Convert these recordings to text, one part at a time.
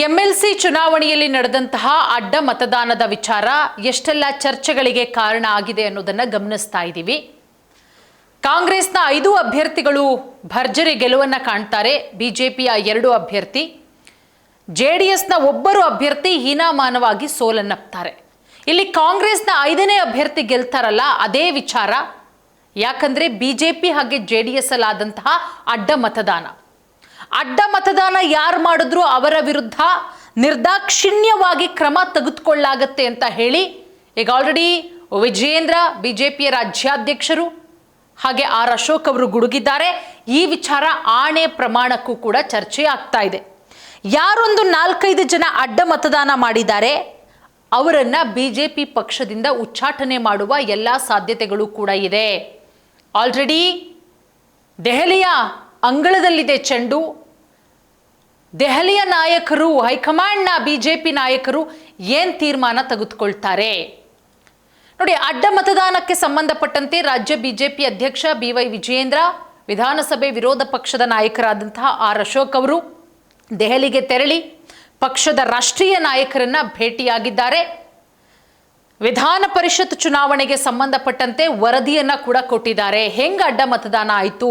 MLC ಚುನಾವಣೆಯಲ್ಲಿ ನಡೆದಂತಹ ಅಡ್ಡ ಮತದಾನದ ವಿಚಾರ ಎಷ್ಟೆಲ್ಲ ಚರ್ಚೆಗಳಿಗೆ ಕಾರಣ ಆಗಿದೆ ಅನ್ನೋದನ್ನ ಗಮನಿಸ್ತಾ ಇದ್ದೀವಿ. ಕಾಂಗ್ರೆಸ್ನ 5 ಅಭ್ಯರ್ಥಿಗಳು ಭರ್ಜರಿ ಗೆಲುವನ್ನ ಕಾಣ್ತಾರೆ. ಬಿಜೆಪಿಯ 2 ಅಭ್ಯರ್ಥಿ, ಜೆಡಿಎಸ್ನ ಒಬ್ಬರು ಅಭ್ಯರ್ಥಿ ಹೀನಾಮಾನವಾಗಿ ಸೋಲನ್ನಪ್ತಾರೆ. ಇಲ್ಲಿ ಕಾಂಗ್ರೆಸ್ನ 5ನೇ ಅಭ್ಯರ್ಥಿ ಗೆಲ್ತಾರಲ್ಲ, ಅದೇ ವಿಚಾರ. ಯಾಕಂದ್ರೆ ಬಿಜೆಪಿ ಹಾಗೆ ಜೆಡಿಎಸ್ ಅಲ್ಲಾದಂತಹ ಅಡ್ಡ ಮತದಾನ ಯಾರು ಮಾಡಿದ್ರು ಅವರ ವಿರುದ್ಧ ನಿರ್ದಾಕ್ಷಿಣ್ಯವಾಗಿ ಕ್ರಮ ತೆಗೆದುಕೊಳ್ಳಲಾಗುತ್ತೆ ಅಂತ ಹೇಳಿ ಈಗ ಆಲ್ರೆಡಿ ವಿಜಯೇಂದ್ರ ಬಿಜೆಪಿಯ ರಾಜ್ಯಾಧ್ಯಕ್ಷರು ಹಾಗೆ ಆರ್ ಅಶೋಕ್ ಅವರು ಗುಡುಗಿದ್ದಾರೆ. ಈ ವಿಚಾರ ಆಣೆ ಪ್ರಮಾಣಕ್ಕೂ ಕೂಡ ಚರ್ಚೆ ಆಗ್ತಾ ಇದೆ. ಯಾರೊಂದು 4-5 ಜನ ಅಡ್ಡ ಮತದಾನ ಮಾಡಿದ್ದಾರೆ ಅವರನ್ನ ಬಿಜೆಪಿ ಪಕ್ಷದಿಂದ ಉಚ್ಚಾಟನೆ ಮಾಡುವ ಎಲ್ಲ ಸಾಧ್ಯತೆಗಳು ಕೂಡ ಇದೆ. ಆಲ್ರೆಡಿ ದೆಹಲಿಯ ಅಂಗಳದಲ್ಲಿದೆ ಚೆಂಡು. ದೆಹಲಿಯ ನಾಯಕರು, ಹೈಕಮಾಂಡ್ನ ಬಿಜೆಪಿ ನಾಯಕರು ಏನ್ ತೀರ್ಮಾನ ತೆಗೆದುಕೊಳ್ತಾರೆ ನೋಡಿ. ಅಡ್ಡ ಮತದಾನಕ್ಕೆ ಸಂಬಂಧಪಟ್ಟಂತೆ ರಾಜ್ಯ ಬಿಜೆಪಿ ಅಧ್ಯಕ್ಷ BY ವಿಜಯೇಂದ್ರ, ವಿಧಾನಸಭೆ ವಿರೋಧ ಪಕ್ಷದ ನಾಯಕರಾದಂತಹ ಆರ್ ಅಶೋಕ್ ಅವರು ದೆಹಲಿಗೆ ತೆರಳಿ ಪಕ್ಷದ ರಾಷ್ಟ್ರೀಯ ನಾಯಕರನ್ನ ಭೇಟಿಯಾಗಿದ್ದಾರೆ. ವಿಧಾನ ಪರಿಷತ್ ಚುನಾವಣೆಗೆ ಸಂಬಂಧಪಟ್ಟಂತೆ ವರದಿಯನ್ನ ಕೂಡ ಕೊಟ್ಟಿದ್ದಾರೆ. ಹೆಂಗ ಅಡ್ಡ ಮತದಾನ ಆಯಿತು,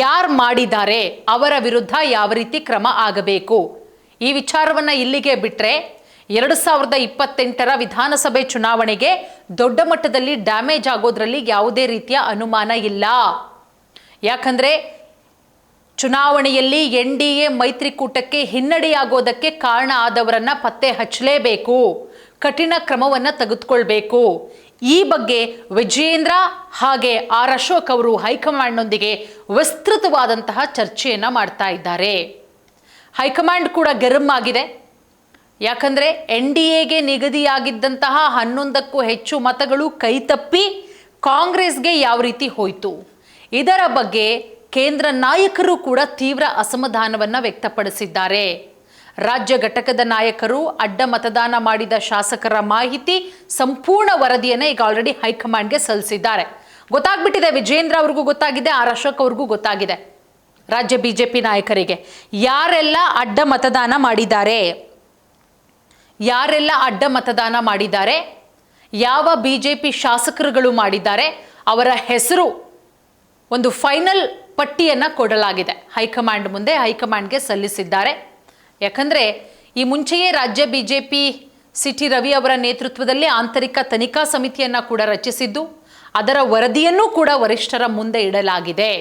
ಯಾರು ಮಾಡಿದ್ದಾರೆ, ಅವರ ವಿರುದ್ಧ ಯಾವ ರೀತಿ ಕ್ರಮ ಆಗಬೇಕು, ಈ ವಿಚಾರವನ್ನ ಇಲ್ಲಿಗೆ ಬಿಟ್ರೆ 2028ರ ವಿಧಾನಸಭೆ ಚುನಾವಣೆಗೆ ದೊಡ್ಡ ಮಟ್ಟದಲ್ಲಿ ಡ್ಯಾಮೇಜ್ ಆಗೋದ್ರಲ್ಲಿ ಯಾವುದೇ ರೀತಿಯ ಅನುಮಾನ ಇಲ್ಲ. ಯಾಕಂದ್ರೆ ಚುನಾವಣೆಯಲ್ಲಿ NDA ಮೈತ್ರಿಕೂಟಕ್ಕೆ ಹಿನ್ನಡೆಯಾಗೋದಕ್ಕೆ ಕಾರಣ ಆದವರನ್ನ ಪತ್ತೆ ಹಚ್ಚಲೇಬೇಕು, ಕಠಿಣ ಕ್ರಮವನ್ನು ತೆಗೆದುಕೊಳ್ಬೇಕು. ಈ ಬಗ್ಗೆ ವಿಜಯೇಂದ್ರ ಹಾಗೆ ಆರ್ ಅಶೋಕ್ ಅವರು ಹೈಕಮಾಂಡ್ನೊಂದಿಗೆ ವಿಸ್ತೃತವಾದಂತಹ ಚರ್ಚೆಯನ್ನ ಮಾಡ್ತಾ ಇದ್ದಾರೆ. ಹೈಕಮಾಂಡ್ ಕೂಡ ಗರಂ ಆಗಿದೆ. ಯಾಕಂದ್ರೆ NDAಗೆ ನಿಗದಿಯಾಗಿದ್ದಂತಹ 11ಕ್ಕೂ ಹೆಚ್ಚು ಮತಗಳು ಕೈತಪ್ಪಿ ಕಾಂಗ್ರೆಸ್ಗೆ ಯಾವ ರೀತಿ ಹೋಯಿತು, ಇದರ ಬಗ್ಗೆ ಕೇಂದ್ರ ನಾಯಕರು ಕೂಡ ತೀವ್ರ ಅಸಮಾಧಾನವನ್ನ ವ್ಯಕ್ತಪಡಿಸಿದ್ದಾರೆ. ರಾಜ್ಯ ಘಟಕದ ನಾಯಕರು ಅಡ್ಡ ಮತದಾನ ಮಾಡಿದ ಶಾಸಕರ ಮಾಹಿತಿ ಸಂಪೂರ್ಣ ವರದಿಯನ್ನು ಈಗ ಆಲ್ರೆಡಿ ಹೈಕಮಾಂಡ್ಗೆ ಸಲ್ಲಿಸಿದ್ದಾರೆ. ಗೊತ್ತಾಗ್ಬಿಟ್ಟಿದೆ, ವಿಜೇಂದ್ರ ಅವ್ರಿಗೂ ಗೊತ್ತಾಗಿದೆ, ಆರ್ ಅಶೋಕ್ ಅವ್ರಿಗೂ ಗೊತ್ತಾಗಿದೆ, ರಾಜ್ಯ ಬಿಜೆಪಿ ನಾಯಕರಿಗೆ ಯಾರೆಲ್ಲ ಅಡ್ಡ ಮತದಾನ ಮಾಡಿದ್ದಾರೆ, ಯಾವ ಬಿಜೆಪಿ ಶಾಸಕರುಗಳು ಮಾಡಿದ್ದಾರೆ, ಅವರ ಹೆಸರು ಒಂದು ಫೈನಲ್ ಪಟ್ಟಿಯನ್ನ ಕೊಡಲಾಗಿದೆ. ಹೈಕಮಾಂಡ್ ಮುಂದೆ ಹೈಕಮಾಂಡ್ಗೆ ಸಲ್ಲಿಸಿದ್ದಾರೆ. ಯಾಕಂದ್ರೆ ಈ ಮುಂಚೆಯೇ ರಾಜ್ಯ ಬಿಜೆಪಿ CT ರವಿ ಅವರ ನೇತೃತ್ವದಲ್ಲಿ ಆಂತರಿಕ ತನಿಖಾ ಸಮಿತಿಯನ್ನ ಕೂಡ ರಚಿಸಿದ್ದು, ಅದರ ವರದಿಯನ್ನು ಕೂಡ ವರಿಷ್ಠರ ಮುಂದೆ ಇಡಲಾಗಿದೆ.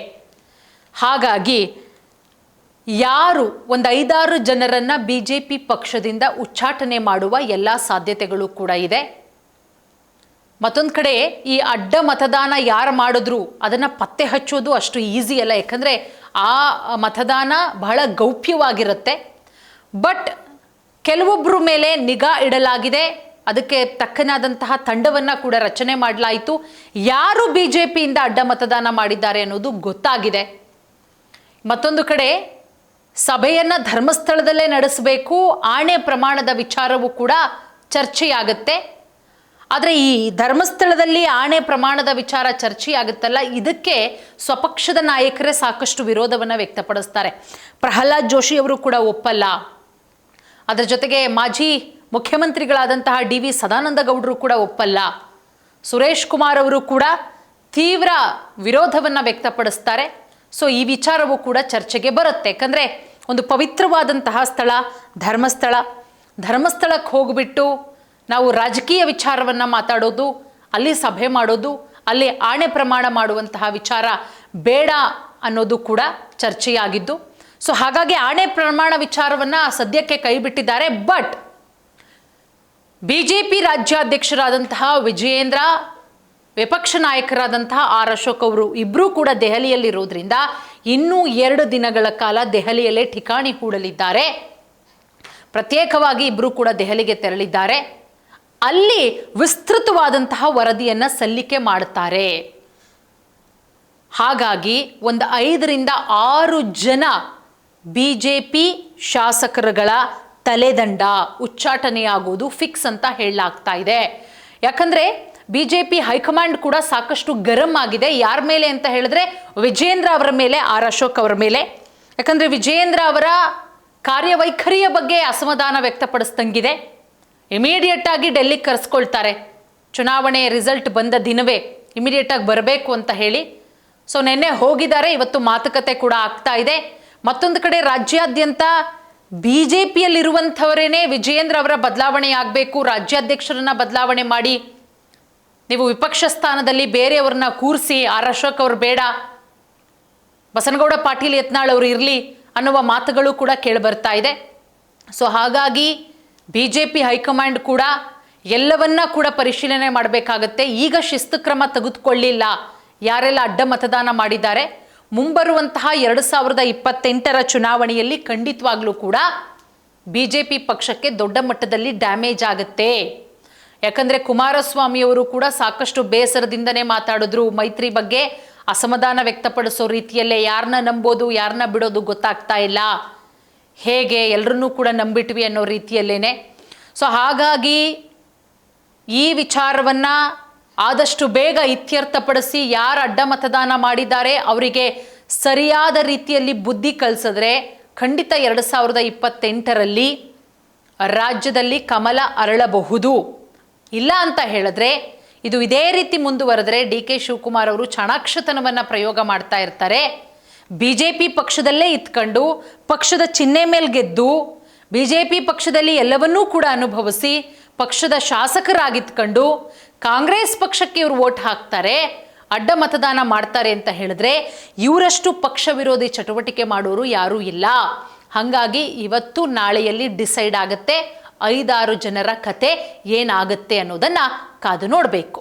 ಹಾಗಾಗಿ ಯಾರು ಒಂದು 5-6 ಜನರನ್ನ ಬಿಜೆಪಿ ಪಕ್ಷದಿಂದ ಉಚ್ಚಾಟನೆ ಮಾಡುವ ಎಲ್ಲ ಸಾಧ್ಯತೆಗಳು ಕೂಡ ಇದೆ. ಮತ್ತೊಂದು ಕಡೆ ಈ ಅಡ್ಡ ಮತದಾನ ಯಾರು ಮಾಡಿದ್ರು ಅದನ್ನ ಪತ್ತೆ ಹಚ್ಚೋದು ಅಷ್ಟು ಈಸಿ ಅಲ್ಲ. ಯಾಕಂದ್ರೆ ಆ ಮತದಾನ ಬಹಳ ಗೌಪ್ಯವಾಗಿರುತ್ತೆ. ಬಟ್ ಕೆಲವೊಬ್ಬರ ಮೇಲೆ ನಿಗಾ ಇಡಲಾಗಿದೆ. ಅದಕ್ಕೆ ತಕ್ಕನಾದಂತಹ ತಂಡವನ್ನ ಕೂಡ ರಚನೆ ಮಾಡಲಾಯಿತು. ಯಾರು ಬಿಜೆಪಿಯಿಂದ ಅಡ್ಡ ಮತದಾನ ಮಾಡಿದ್ದಾರೆ ಅನ್ನೋದು ಗೊತ್ತಾಗಿದೆ. ಮತ್ತೊಂದು ಕಡೆ ಸಭೆಯನ್ನ ಧರ್ಮಸ್ಥಳದಲ್ಲೇ ನಡೆಸಬೇಕು, ಆಣೆ ಪ್ರಮಾಣದ ವಿಚಾರವೂ ಕೂಡ ಚರ್ಚೆಯಾಗುತ್ತೆ. ಆದರೆ ಈ ಧರ್ಮಸ್ಥಳದಲ್ಲಿ ಆಣೆ ಪ್ರಮಾಣದ ವಿಚಾರ ಚರ್ಚೆಯಾಗುತ್ತಲ್ಲ, ಇದಕ್ಕೆ ಸ್ವಪಕ್ಷದ ನಾಯಕರೇ ಸಾಕಷ್ಟು ವಿರೋಧವನ್ನು ವ್ಯಕ್ತಪಡಿಸ್ತಾರೆ. ಪ್ರಹ್ಲಾದ್ ಜೋಶಿ ಅವರು ಕೂಡ ಒಪ್ಪಲ್ಲ. ಅದರ ಜೊತೆಗೆ ಮಾಜಿ ಮುಖ್ಯಮಂತ್ರಿಗಳಾದಂತಹ DV ಸದಾನಂದ ಗೌಡರು ಕೂಡ ಒಪ್ಪಲ್ಲ. ಸುರೇಶ್ ಕುಮಾರ್ ಅವರು ಕೂಡ ತೀವ್ರ ವಿರೋಧವನ್ನು ವ್ಯಕ್ತಪಡಿಸ್ತಾರೆ. ಸೊ ಈ ವಿಚಾರವೂ ಕೂಡ ಚರ್ಚೆಗೆ ಬರುತ್ತೆ. ಯಾಕಂದರೆ ಒಂದು ಪವಿತ್ರವಾದಂತಹ ಸ್ಥಳ ಧರ್ಮಸ್ಥಳಕ್ಕೆ ಹೋಗ್ಬಿಟ್ಟು ನಾವು ರಾಜಕೀಯ ವಿಚಾರವನ್ನು ಮಾತಾಡೋದು, ಅಲ್ಲಿ ಸಭೆ ಮಾಡೋದು, ಅಲ್ಲಿ ಆಣೆ ಪ್ರಮಾಣ ಮಾಡುವಂತಹ ವಿಚಾರ ಬೇಡ ಅನ್ನೋದು ಕೂಡ ಚರ್ಚೆಯಾಗಿದ್ದು. ಸೊ ಹಾಗಾಗಿ ಆಣೆ ಪ್ರಮಾಣ ವಿಚಾರವನ್ನು ಸದ್ಯಕ್ಕೆ ಕೈಬಿಟ್ಟಿದ್ದಾರೆ. ಬಟ್ ಬಿಜೆಪಿ ರಾಜ್ಯಾಧ್ಯಕ್ಷರಾದಂತಹ ವಿಜಯೇಂದ್ರ, ವಿಪಕ್ಷ ನಾಯಕರಾದಂತಹ ಆರ್ ಅಶೋಕ್ ಅವರು ಇಬ್ಬರೂ ಕೂಡ ದೆಹಲಿಯಲ್ಲಿರೋದ್ರಿಂದ ಇನ್ನೂ 2 ದಿನಗಳ ಕಾಲ ದೆಹಲಿಯಲ್ಲೇ ಠಿಕಾಣಿ ಹೂಡಲಿದ್ದಾರೆ. ಪ್ರತ್ಯೇಕವಾಗಿ ಇಬ್ಬರೂ ಕೂಡ ದೆಹಲಿಗೆ ತೆರಳಿದ್ದಾರೆ. ಅಲ್ಲಿ ವಿಸ್ತೃತವಾದಂತಹ ವರದಿಯನ್ನ ಸಲ್ಲಿಕೆ ಮಾಡುತ್ತಾರೆ. ಹಾಗಾಗಿ ಒಂದು 5ರಿಂದ 6 ಜನ ಬಿಜೆಪಿ ಶಾಸಕರುಗಳ ತಲೆದಂಡ ಉಚ್ಚಾಟನೆಯಾಗುವುದು ಫಿಕ್ಸ್ ಅಂತ ಹೇಳಲಾಗ್ತಾ ಇದೆ. ಯಾಕಂದ್ರೆ ಬಿಜೆಪಿ ಹೈಕಮಾಂಡ್ ಕೂಡ ಸಾಕಷ್ಟು ಗರಂ ಆಗಿದೆ. ಯಾರ ಮೇಲೆ ಅಂತ ಹೇಳಿದ್ರೆ ವಿಜಯೇಂದ್ರ ಅವರ ಮೇಲೆ, ಆರ್ ಅಶೋಕ್ ಅವರ ಮೇಲೆ. ಯಾಕಂದ್ರೆ ವಿಜಯೇಂದ್ರ ಅವರ ಕಾರ್ಯವೈಖರಿಯ ಬಗ್ಗೆ ಅಸಮಾಧಾನ ವ್ಯಕ್ತಪಡಿಸ್ದಂಗಿದೆ. ಇಮಿಡಿಯೇಟ್ ಆಗಿ ಡೆಲ್ಲಿಗೆ ಕರೆಸ್ಕೊಳ್ತಾರೆ. ಚುನಾವಣೆ ರಿಸಲ್ಟ್ ಬಂದ ದಿನವೇ ಇಮಿಡಿಯೇಟ್ ಆಗಿ ಬರಬೇಕು ಅಂತ ಹೇಳಿ. ಸೊ ನಿನ್ನೆ ಹೋಗಿದ್ದಾರೆ, ಇವತ್ತು ಮಾತುಕತೆ ಕೂಡ ಆಗ್ತಾ ಇದೆ. ಮತ್ತೊಂದು ಕಡೆ ರಾಜ್ಯಾದ್ಯಂತ BJPಯಲ್ಲಿರುವಂಥವರೇನೆ ವಿಜಯೇಂದ್ರ ಅವರ ಬದಲಾವಣೆ ಆಗಬೇಕು, ರಾಜ್ಯಾಧ್ಯಕ್ಷರನ್ನ ಬದಲಾವಣೆ ಮಾಡಿ, ನೀವು ವಿಪಕ್ಷ ಸ್ಥಾನದಲ್ಲಿ ಬೇರೆಯವ್ರನ್ನ ಕೂರಿಸಿ, ಆರ್ ಅಶೋಕ್ ಅವರು ಬೇಡ, ಬಸನಗೌಡ ಪಾಟೀಲ್ ಯತ್ನಾಳ್ ಅವರು ಇರಲಿ ಅನ್ನುವ ಮಾತುಗಳು ಕೂಡ ಕೇಳಿಬರ್ತಾ ಇದೆ. ಸೊ ಹಾಗಾಗಿ BJP ಹೈಕಮಾಂಡ್ ಕೂಡ ಎಲ್ಲವನ್ನ ಕೂಡ ಪರಿಶೀಲನೆ ಮಾಡಬೇಕಾಗತ್ತೆ. ಈಗ ಶಿಸ್ತು ಕ್ರಮ ತೆಗೆದುಕೊಳ್ಳಿಲ್ಲ ಯಾರೆಲ್ಲ ಅಡ್ಡ ಮತದಾನ ಮಾಡಿದ್ದಾರೆ, ಮುಂಬರುವಂತಹ 2028ರ ಚುನಾವಣೆಯಲ್ಲಿ ಖಂಡಿತವಾಗ್ಲೂ ಕೂಡ BJP ಪಕ್ಷಕ್ಕೆ ದೊಡ್ಡ ಮಟ್ಟದಲ್ಲಿ ಡ್ಯಾಮೇಜ್ ಆಗುತ್ತೆ. ಯಾಕಂದ್ರೆ ಕುಮಾರಸ್ವಾಮಿಯವರು ಕೂಡ ಸಾಕಷ್ಟು ಬೇಸರದಿಂದನೇ ಮಾತಾಡಿದ್ರು. ಮೈತ್ರಿ ಬಗ್ಗೆ ಅಸಮಾಧಾನ ವ್ಯಕ್ತಪಡಿಸೋ ರೀತಿಯಲ್ಲೇ ಯಾರನ್ನ ನಂಬೋದು ಯಾರನ್ನ ಬಿಡೋದು ಗೊತ್ತಾಗ್ತಾ ಇಲ್ಲ, ಹೇಗೆ ಎಲ್ಲರನ್ನೂ ಕೂಡ ನಂಬಿಟ್ವಿ ಅನ್ನೋ ರೀತಿಯಲ್ಲೇನೆ. ಸೊ ಹಾಗಾಗಿ ಈ ವಿಚಾರವನ್ನ ಆದಷ್ಟು ಬೇಗ ಇತ್ಯರ್ಥಪಡಿಸಿ ಯಾರು ಅಡ್ಡ ಮತದಾನ ಮಾಡಿದ್ದಾರೆ ಅವರಿಗೆ ಸರಿಯಾದ ರೀತಿಯಲ್ಲಿ ಬುದ್ಧಿ ಕಲಿಸಿದ್ರೆ ಖಂಡಿತ 2028ರಲ್ಲಿ ರಾಜ್ಯದಲ್ಲಿ ಕಮಲ ಅರಳಬಹುದು. ಇಲ್ಲ ಅಂತ ಹೇಳಿದ್ರೆ ಇದು ಇದೇ ರೀತಿ ಮುಂದುವರೆದ್ರೆ DK ಶಿವಕುಮಾರ್ ಅವರು ಚಾಣಾಕ್ಷತನವನ್ನು ಪ್ರಯೋಗ ಮಾಡ್ತಾ ಇರ್ತಾರೆ. BJP ಪಕ್ಷದಲ್ಲೇ ಇತ್ಕೊಂಡು ಪಕ್ಷದ ಚಿಹ್ನೆ ಮೇಲೆ ಗೆದ್ದು BJP ಪಕ್ಷದಲ್ಲಿ ಎಲ್ಲವನ್ನೂ ಕೂಡ ಅನುಭವಿಸಿ ಪಕ್ಷದ ಶಾಸಕರಾಗಿತ್ಕೊಂಡು ಕಾಂಗ್ರೆಸ್ ಪಕ್ಷಕ್ಕೆ ಇವರು ವೋಟ್ ಹಾಕ್ತಾರೆ, ಅಡ್ಡ ಮತದಾನ ಮಾಡ್ತಾರೆ ಅಂತ ಹೇಳಿದ್ರೆ ಇವರಷ್ಟು ಪಕ್ಷ ವಿರೋಧಿ ಚಟುವಟಿಕೆ ಮಾಡೋರು ಯಾರೂ ಇಲ್ಲ. ಹಾಗಾಗಿ ಇವತ್ತು ನಾಳೆಯಲ್ಲಿ ಡಿಸೈಡ್ ಆಗುತ್ತೆ 5-6 ಜನರ ಕತೆ ಏನಾಗುತ್ತೆ ಅನ್ನೋದನ್ನ ಕಾದು ನೋಡಬೇಕು.